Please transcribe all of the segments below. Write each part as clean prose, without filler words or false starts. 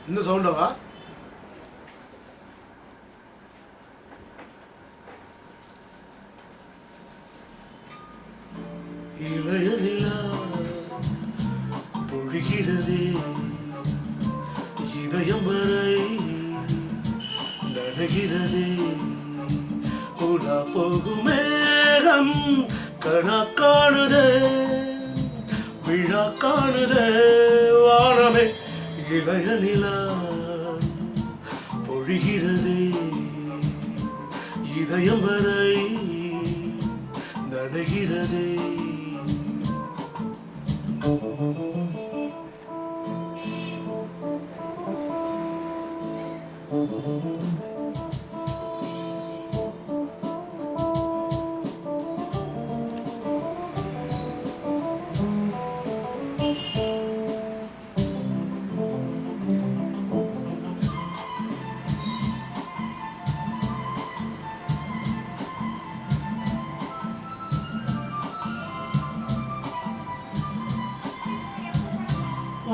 இந்த சவுண்டவா? இளைய நிலா பொழிகிறதே, இதயம் வரை நனைகிறதே. உலா போகும் மேகம் கனா காணுதே, விழா காணுதே வானமே. இளைய நிலா பொழிகிறதே, இதயம் வரை நனைகிறதே.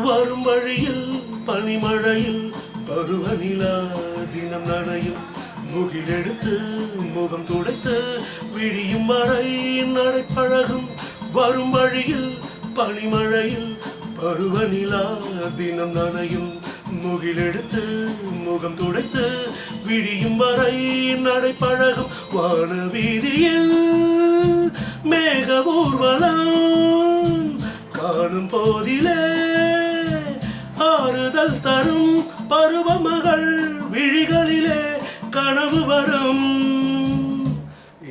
வரும் வழியில் பனிமழையில் பருவநிலா தினம் நனையும். முகிலெடுத்து முகம் துடைத்து விழியும் வரை நடைப்பழகும். வரும் வழியில் பனிமழையில் பருவநிலா தினம் நனையும். முகிலெடுத்து முகம் துடைத்து விழியும் வரை நடைப்பழகும். வான வீதியில் மேக ஊர்வலம் காணும் போதிலே ஆறுதல் தரும் பருவமகள் விழிகளிலே கனவு வரும்.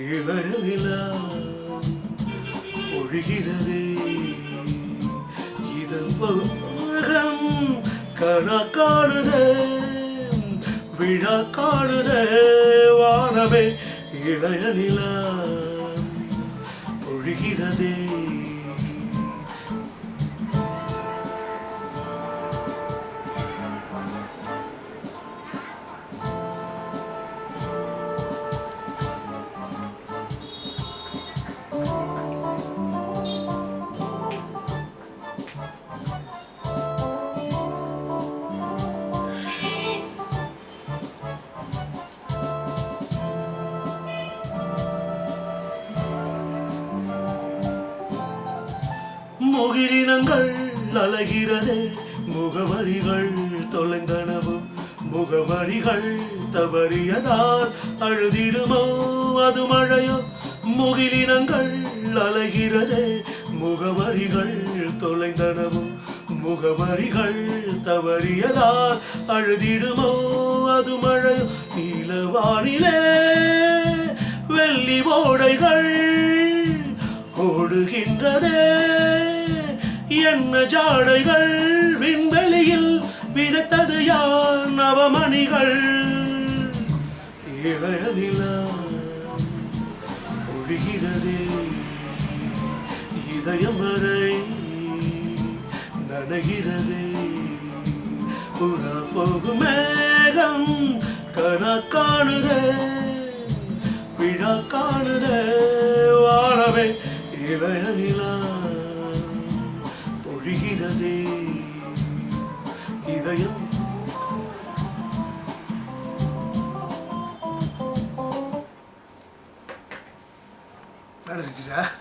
இளைய நிலா பொழிகிறதே, இதயம் கனா காணுதே, விழா காணுதே வானமே. இளைய நிலா பொழிகிறதே. முகிலினங்கள் அலைகிறதே, முகவரிகள் தொலைந்தனவோ. முகவரிகள் தவறியதால் அழுதிடுமோ அது மழையோ. முகிலினங்கள் அலைகிறதே, முகவரிகள் தொலைந்தனவோ. முகவரிகள் தவறியதால் அழுதிடுமோ அது மழையோ. நீலவானிலே வெள்ளி ஓடைகள் ஓடுகின்றதே, என்ன ஜாடைகள் விண்வெளியில் விதைத்தது யார் நவமணிகள். இளைய நிலா பொழிகிறதே, இதயம் வரை நனைகிறதே. உலா போகும் மேகம் கனா காணுதே, விழா காணுதே வானமே. இளைய நிலா பொழிகிறதே, இதயம் நடந்துச்சுடா.